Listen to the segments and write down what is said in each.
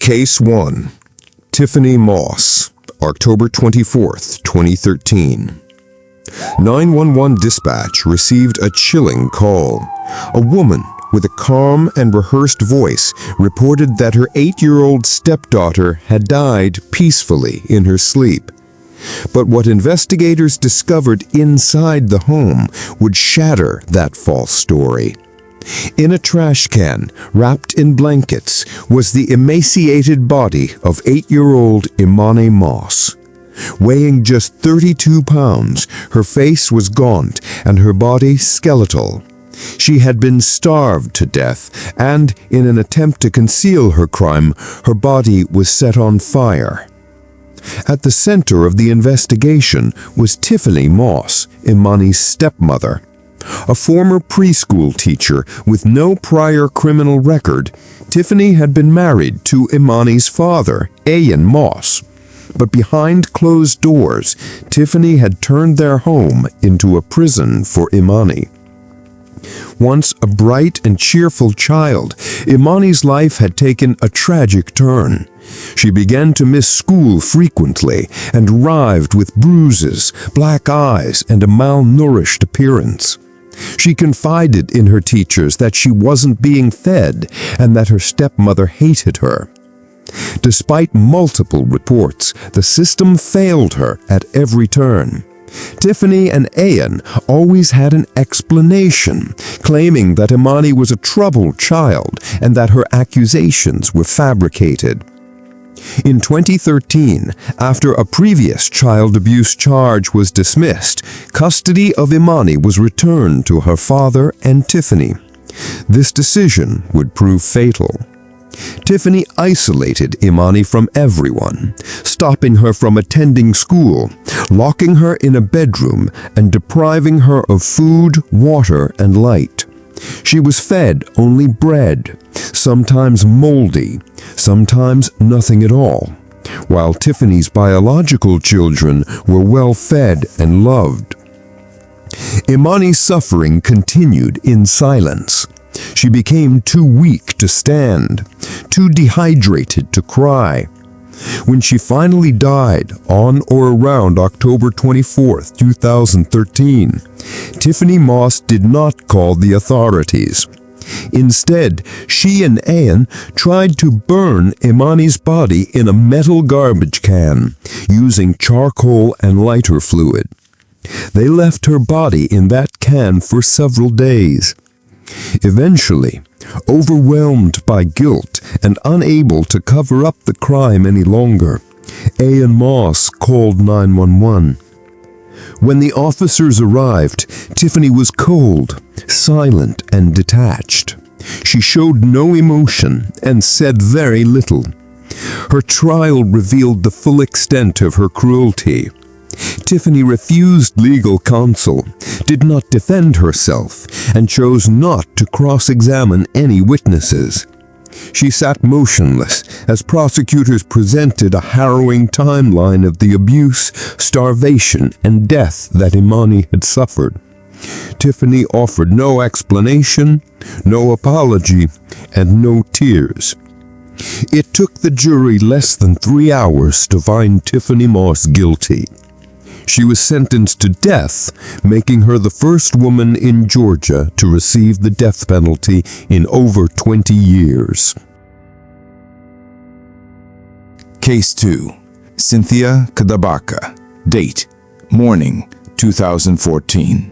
Case 1. Tiffany Moss, October 24th, 2013. 911 dispatch received a chilling call. A woman with a calm and rehearsed voice reported that her 8-year-old stepdaughter had died peacefully in her sleep. But what investigators discovered inside the home would shatter that false story. In a trash can, wrapped in blankets, was the emaciated body of 8-year-old Imani Moss. Weighing just 32 pounds, her face was gaunt and her body skeletal. She had been starved to death, and in an attempt to conceal her crime, her body was set on fire. At the center of the investigation was Tiffany Moss, Imani's stepmother. A former preschool teacher with no prior criminal record, Tiffany had been married to Imani's father, Ayan Moss. But behind closed doors, Tiffany had turned their home into a prison for Imani. Once a bright and cheerful child, Imani's life had taken a tragic turn. She began to miss school frequently and writhed with bruises, black eyes, and a malnourished appearance. She confided in her teachers that she wasn't being fed and that her stepmother hated her. Despite multiple reports, the system failed her at every turn. Tiffany and Ayan always had an explanation, claiming that Imani was a troubled child and that her accusations were fabricated. In 2013, after a previous child abuse charge was dismissed, custody of Imani was returned to her father and Tiffany. This decision would prove fatal. Tiffany isolated Imani from everyone, stopping her from attending school, locking her in a bedroom, and depriving her of food, water, and light. She was fed only bread, sometimes moldy, sometimes nothing at all, while Tiffany's biological children were well fed and loved. Imani's suffering continued in silence. She became too weak to stand, too dehydrated to cry. When she finally died on or around October 24, 2013, Tiffany Moss did not call the authorities. Instead, she and Ayan tried to burn Imani's body in a metal garbage can, using charcoal and lighter fluid. They left her body in that can for several days. Eventually, overwhelmed by guilt and unable to cover up the crime any longer, Ayan Moss called 911. When the officers arrived, Tiffany was cold, silent, and detached. She showed no emotion and said very little. Her trial revealed the full extent of her cruelty. Tiffany refused legal counsel, did not defend herself, and chose not to cross-examine any witnesses. She sat motionless as prosecutors presented a harrowing timeline of the abuse, starvation, and death that Imani had suffered. Tiffany offered no explanation, no apology, and no tears. It took the jury less than 3 hours to find Tiffany Moss guilty. She was sentenced to death, making her the first woman in Georgia to receive the death penalty in over 20 years. Case 2. Cynthia Kadabaka. Date: morning, 2014.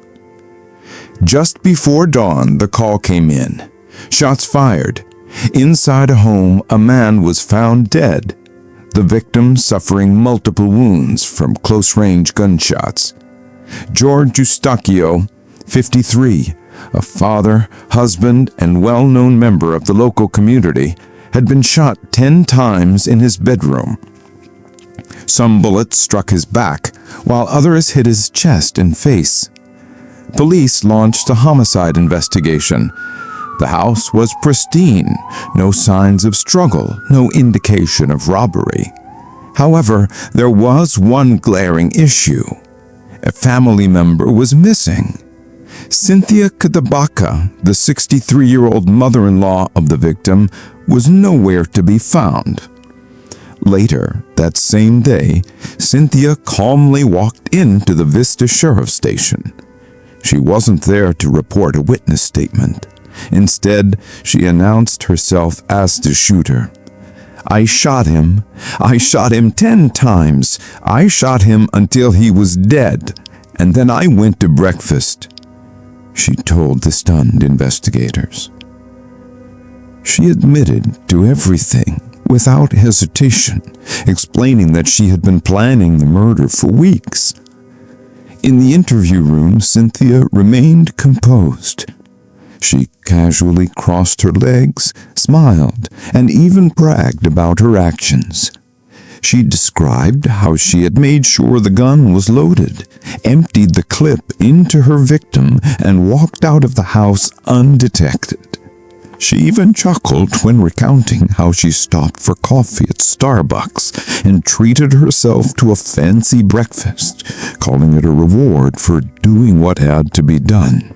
Just before dawn, the call came in. Shots fired. Inside a home, a man was found dead, the victim suffering multiple wounds from close-range gunshots. George Eustachio, 53, a father, husband, and well-known member of the local community, had been shot 10 times in his bedroom. Some bullets struck his back, while others hit his chest and face. Police launched a homicide investigation. The house was pristine, no signs of struggle, no indication of robbery. However, there was one glaring issue. A family member was missing. Cynthia Kadabaka, the 63-year-old mother-in-law of the victim, was nowhere to be found. Later, that same day, Cynthia calmly walked into the Vista Sheriff's Station. She wasn't there to report a witness statement. Instead, she announced herself as the shooter. "I shot him. I shot him 10 times. I shot him until he was dead. And then I went to breakfast," she told the stunned investigators. She admitted to everything without hesitation, explaining that she had been planning the murder for weeks. In the interview room, Cynthia remained composed. She casually crossed her legs, smiled, and even bragged about her actions. She described how she had made sure the gun was loaded, emptied the clip into her victim, and walked out of the house undetected. She even chuckled when recounting how she stopped for coffee at Starbucks and treated herself to a fancy breakfast, calling it a reward for doing what had to be done.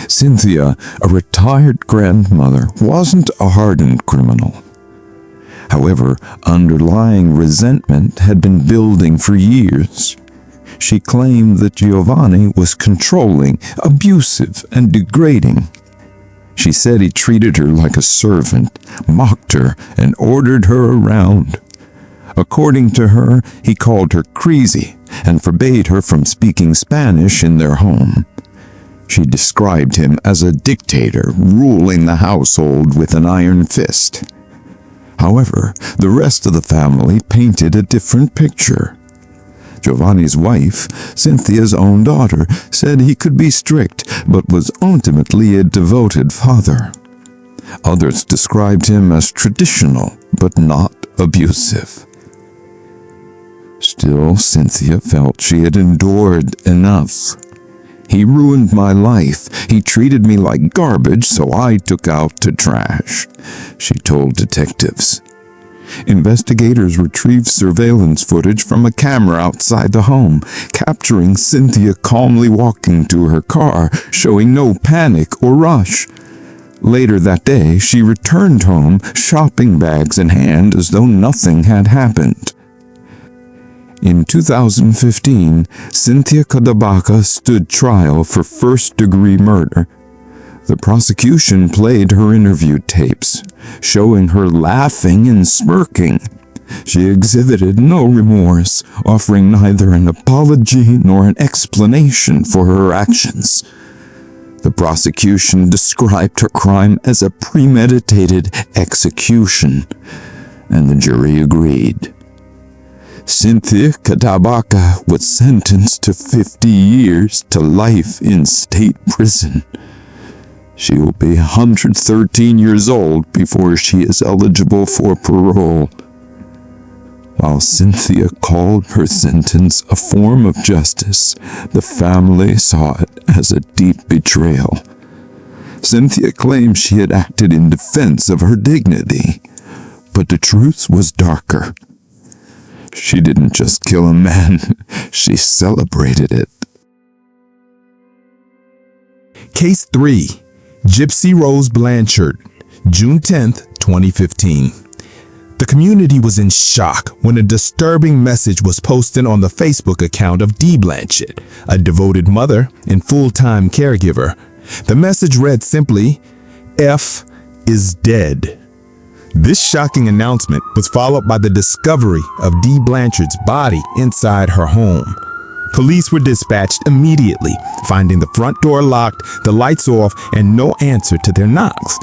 Cynthia, a retired grandmother, wasn't a hardened criminal. However, underlying resentment had been building for years. She claimed that Giovanni was controlling, abusive, and degrading. She said he treated her like a servant, mocked her, and ordered her around. According to her, he called her crazy and forbade her from speaking Spanish in their home. She described him as a dictator ruling the household with an iron fist. However, the rest of the family painted a different picture. Giovanni's wife, Cynthia's own daughter, said he could be strict, but was ultimately a devoted father. Others described him as traditional, but not abusive. Still, Cynthia felt she had endured enough. "He ruined my life. He treated me like garbage, so I took out the trash," she told detectives. Investigators retrieved surveillance footage from a camera outside the home, capturing Cynthia calmly walking to her car, showing no panic or rush. Later that day, she returned home, shopping bags in hand as though nothing had happened. In 2015, Cynthia Kadabaka stood trial for first-degree murder. The prosecution played her interview tapes, showing her laughing and smirking. She exhibited no remorse, offering neither an apology nor an explanation for her actions. The prosecution described her crime as a premeditated execution, and the jury agreed. Cynthia Kadabaka was sentenced to 50 years to life in state prison. She will be 113 years old before she is eligible for parole. While Cynthia called her sentence a form of justice, the family saw it as a deep betrayal. Cynthia claimed she had acted in defense of her dignity, but the truth was darker. She didn't just kill a man, she celebrated it. Case 3. Gypsy Rose Blanchard, June 10th, 2015. The community was in shock when a disturbing message was posted on the Facebook account of Dee Blanchard, a devoted mother and full-time caregiver. The message read simply, "F is dead." This shocking announcement was followed by the discovery of Dee Blanchard's body inside her home. Police were dispatched immediately, finding the front door locked, the lights off, and no answer to their knocks.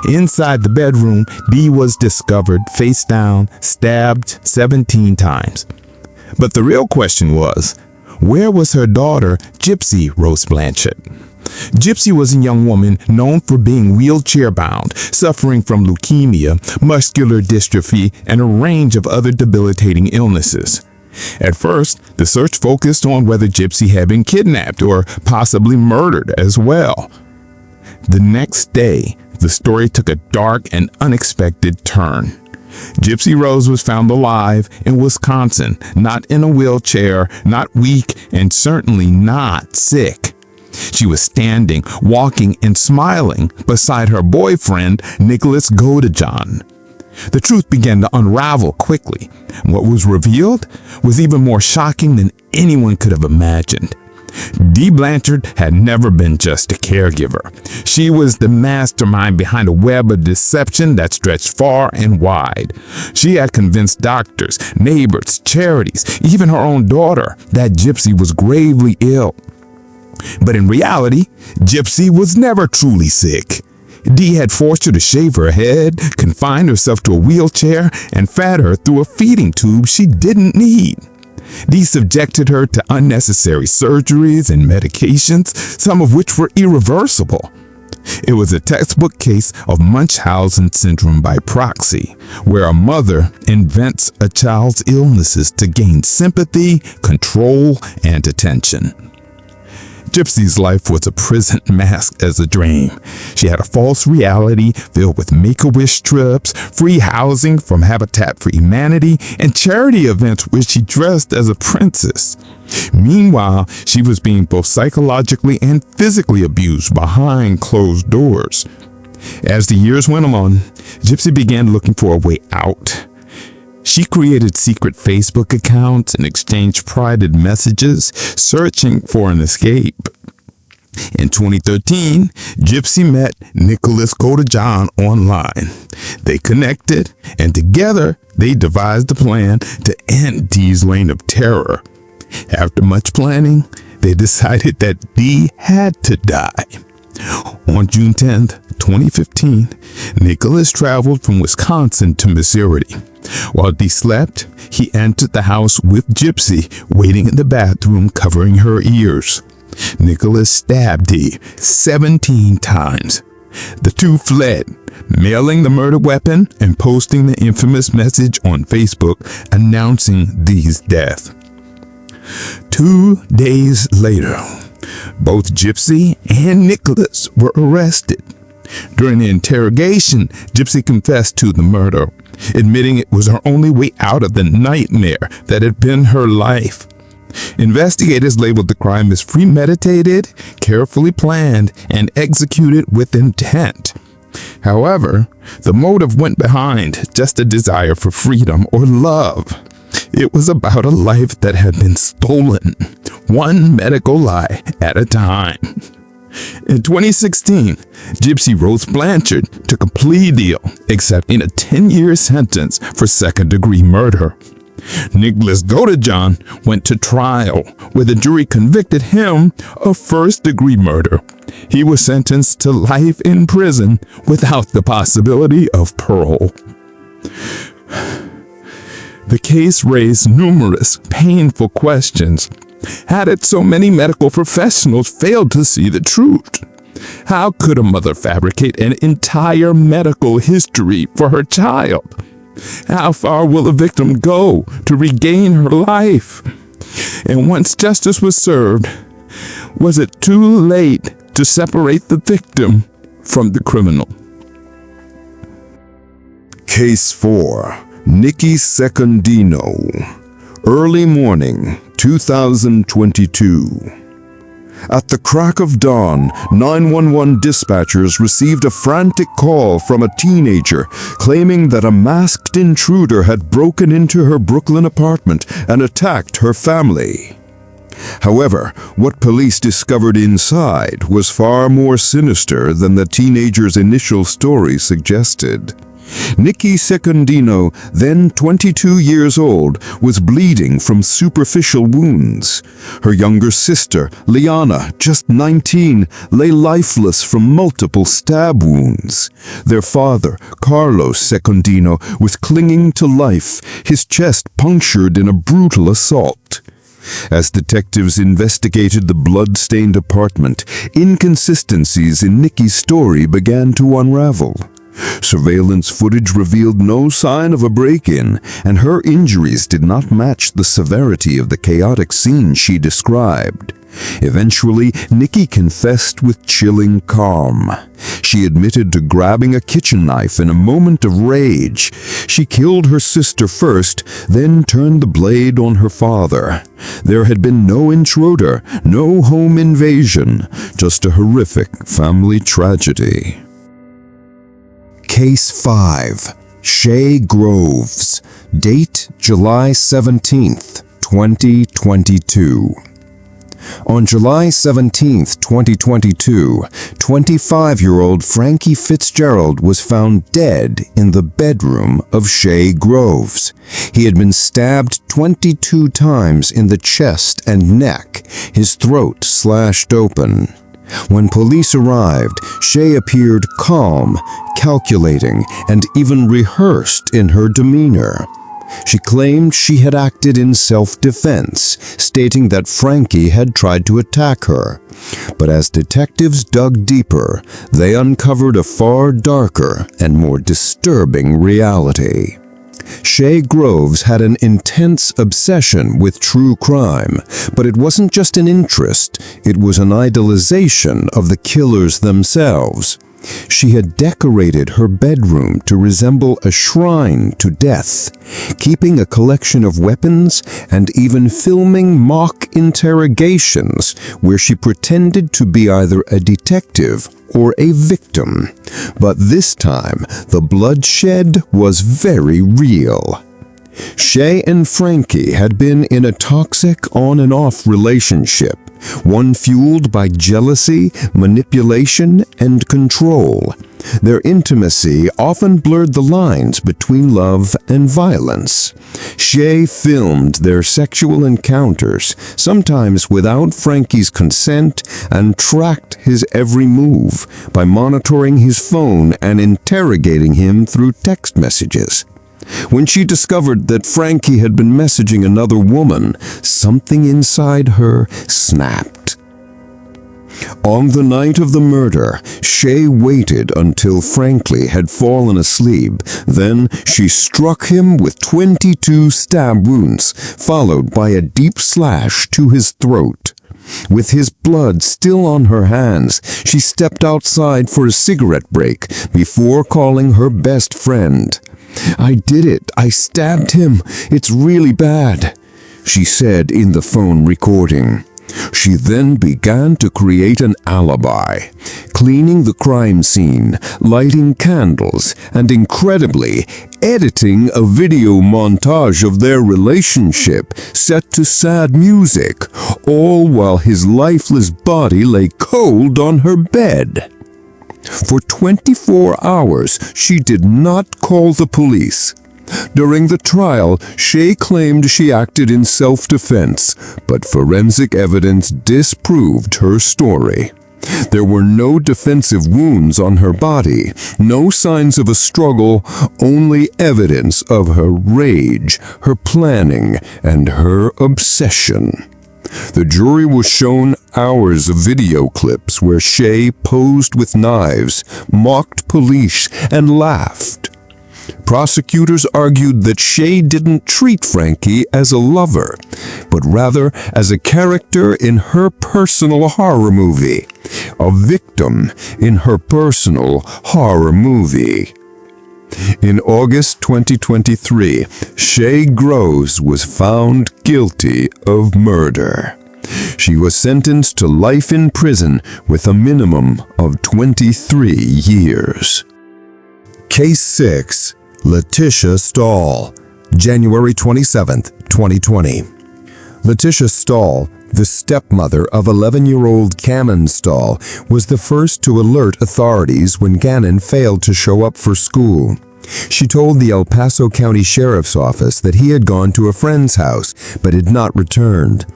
Inside the bedroom, Dee was discovered face down, stabbed 17 times. But the real question was, where was her daughter, Gypsy Rose Blanchard? Gypsy was a young woman known for being wheelchair-bound, suffering from leukemia, muscular dystrophy, and a range of other debilitating illnesses. At first, the search focused on whether Gypsy had been kidnapped or possibly murdered as well. The next day, the story took a dark and unexpected turn. Gypsy Rose was found alive in Wisconsin, not in a wheelchair, not weak, and certainly not sick. She was standing, walking, and smiling beside her boyfriend, Nicholas Godejohn. The truth began to unravel quickly. What was revealed was even more shocking than anyone could have imagined. Dee Blanchard had never been just a caregiver. She was the mastermind behind a web of deception that stretched far and wide. She had convinced doctors, neighbors, charities, even her own daughter, that Gypsy was gravely ill. But in reality, Gypsy was never truly sick. Dee had forced her to shave her head, confined herself to a wheelchair, and fed her through a feeding tube she didn't need. Dee subjected her to unnecessary surgeries and medications, some of which were irreversible. It was a textbook case of Munchausen syndrome by proxy, where a mother invents a child's illnesses to gain sympathy, control, and attention. Gypsy's life was a prison masked as a dream. She had a false reality filled with Make-A-Wish trips, free housing from Habitat for Humanity, and charity events where she dressed as a princess. Meanwhile, she was being both psychologically and physically abused behind closed doors. As the years went on, Gypsy began looking for a way out. She created secret Facebook accounts and exchanged private messages, searching for an escape. In 2013, Gypsy met Nicholas Godejohn online. They connected, and together they devised a plan to end Dee's reign of terror. After much planning, they decided that Dee had to die. On June 10, 2015, Nicholas traveled from Wisconsin to Missouri. While Dee slept, he entered the house with Gypsy, waiting in the bathroom, covering her ears. Nicholas stabbed Dee 17 times. The two fled, mailing the murder weapon and posting the infamous message on Facebook announcing Dee's death. 2 days later, both Gypsy and Nicholas were arrested. During the interrogation, Gypsy confessed to the murder, admitting it was her only way out of the nightmare that had been her life. Investigators labeled the crime as premeditated, carefully planned, and executed with intent. However, the motive went behind just a desire for freedom or love. It was about a life that had been stolen, one medical lie at a time. In 2016, Gypsy Rose Blanchard took a plea deal, accepting a 10-year sentence for second-degree murder. Nicholas Godejohn went to trial, where the jury convicted him of first-degree murder. He was sentenced to life in prison without the possibility of parole. The case raised numerous painful questions. How did so many medical professionals fail to see the truth? How could a mother fabricate an entire medical history for her child? How far will a victim go to regain her life? And once justice was served, was it too late to separate the victim from the criminal? Case 4. Nikki Secondino. Early morning, 2022. At the crack of dawn, 911 dispatchers received a frantic call from a teenager claiming that a masked intruder had broken into her Brooklyn apartment and attacked her family. However, what police discovered inside was far more sinister than the teenager's initial story suggested. Nikki Secondino, then 22 years old, was bleeding from superficial wounds. Her younger sister, Liana, just 19, lay lifeless from multiple stab wounds. Their father, Carlos Secondino, was clinging to life, his chest punctured in a brutal assault. As detectives investigated the blood-stained apartment, inconsistencies in Nikki's story began to unravel. Surveillance footage revealed no sign of a break-in, and her injuries did not match the severity of the chaotic scene she described. Eventually, Nikki confessed with chilling calm. She admitted to grabbing a kitchen knife in a moment of rage. She killed her sister first, then turned the blade on her father. There had been no intruder, no home invasion, just a horrific family tragedy. Case 5. Shaye Groves. Date July 17th, 2022. On July 17, 2022, 25-year-old Frankie Fitzgerald was found dead in the bedroom of Shaye Groves. He had been stabbed 22 times in the chest and neck, his throat slashed open. When police arrived, Shaye appeared calm, calculating, and even rehearsed in her demeanor. She claimed she had acted in self-defense, stating that Frankie had tried to attack her. But as detectives dug deeper, they uncovered a far darker and more disturbing reality. Shaye Groves had an intense obsession with true crime, but it wasn't just an interest, it was an idolization of the killers themselves. She had decorated her bedroom to resemble a shrine to death, keeping a collection of weapons and even filming mock interrogations where she pretended to be either a detective or a victim. But this time, the bloodshed was very real. Shaye and Frankie had been in a toxic on-and-off relationship, one fueled by jealousy, manipulation, and control. Their intimacy often blurred the lines between love and violence. Shaye filmed their sexual encounters, sometimes without Frankie's consent, and tracked his every move by monitoring his phone and interrogating him through text messages. When she discovered that Frankie had been messaging another woman, something inside her snapped. On the night of the murder, Shaye waited until Frankie had fallen asleep. Then she struck him with 22 stab wounds, followed by a deep slash to his throat. With his blood still on her hands, she stepped outside for a cigarette break before calling her best friend. "I did it. I stabbed him. It's really bad," she said in the phone recording. She then began to create an alibi, cleaning the crime scene, lighting candles, and incredibly, editing a video montage of their relationship set to sad music, all while his lifeless body lay cold on her bed. For 24 hours, she did not call the police. During the trial, Shaye claimed she acted in self-defense, but forensic evidence disproved her story. There were no defensive wounds on her body, no signs of a struggle, only evidence of her rage, her planning, and her obsession. The jury was shown hours of video clips where Shaye posed with knives, mocked police, and laughed. Prosecutors argued that Shaye didn't treat Frankie as a lover, but rather as a character in her personal horror movie, a victim in her personal horror movie. In August 2023, Shaye Groves was found guilty of murder. She was sentenced to life in prison with a minimum of 23 years. Case 6. Leticia Stauch, January 27, 2020. Leticia Stauch, the stepmother of 11-year-old Gannon Stauch, was the first to alert authorities when Gannon failed to show up for school. She told the El Paso County Sheriff's Office that he had gone to a friend's house but had not returned.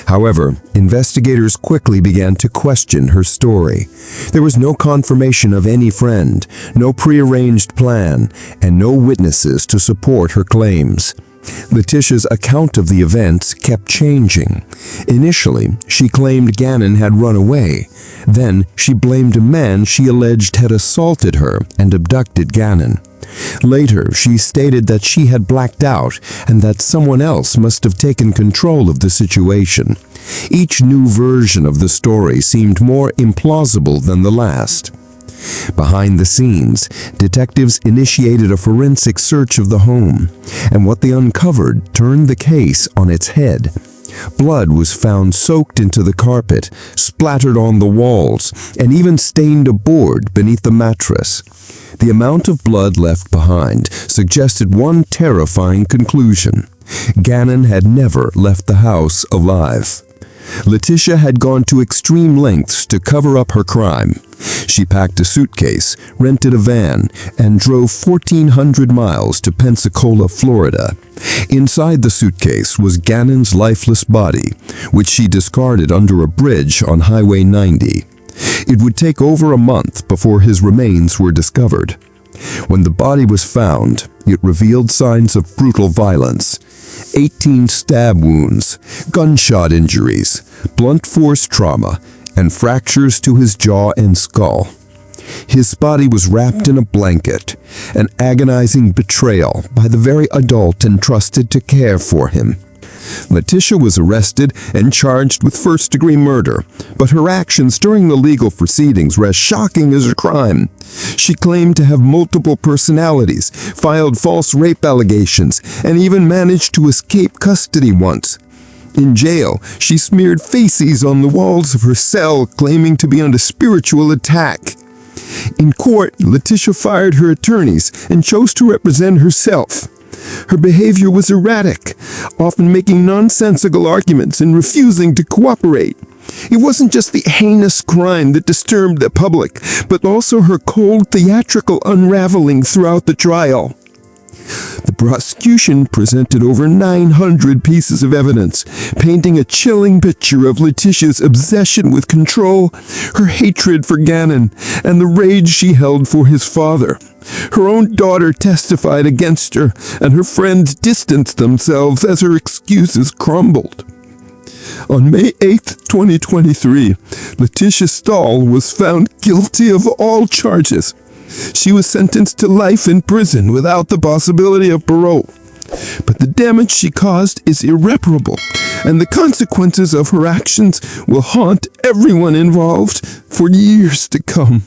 However, investigators quickly began to question her story. There was no confirmation of any friend, no prearranged plan, and no witnesses to support her claims. Leticia's account of the events kept changing. Initially, she claimed Gannon had run away. Then, she blamed a man she alleged had assaulted her and abducted Gannon. Later, she stated that she had blacked out and that someone else must have taken control of the situation. Each new version of the story seemed more implausible than the last. Behind the scenes, detectives initiated a forensic search of the home, and what they uncovered turned the case on its head. Blood was found soaked into the carpet, splattered on the walls, and even stained a board beneath the mattress. The amount of blood left behind suggested one terrifying conclusion. Gannon had never left the house alive. Leticia had gone to extreme lengths to cover up her crime. She packed a suitcase, rented a van, and drove 1,400 miles to Pensacola, Florida. Inside the suitcase was Gannon's lifeless body, which she discarded under a bridge on Highway 90. It would take over a month before his remains were discovered. When the body was found, it revealed signs of brutal violence. 18 stab wounds, gunshot injuries, blunt force trauma, and fractures to his jaw and skull. His body was wrapped in a blanket, an agonizing betrayal by the very adult entrusted to care for him. Leticia was arrested and charged with first-degree murder, but her actions during the legal proceedings were as shocking as her crime. She claimed to have multiple personalities, filed false rape allegations, and even managed to escape custody once. In jail, she smeared feces on the walls of her cell, claiming to be under spiritual attack. In court, Leticia fired her attorneys and chose to represent herself. Her behavior was erratic, often making nonsensical arguments and refusing to cooperate. It wasn't just the heinous crime that disturbed the public, but also her cold, theatrical unraveling throughout the trial. The prosecution presented over 900 pieces of evidence, painting a chilling picture of Leticia's obsession with control, her hatred for Gannon, and the rage she held for his father. Her own daughter testified against her, and her friends distanced themselves as her excuses crumbled. On May 8, 2023, Leticia Stauch was found guilty of all charges. She was sentenced to life in prison without the possibility of parole. But the damage she caused is irreparable, and the consequences of her actions will haunt everyone involved for years to come.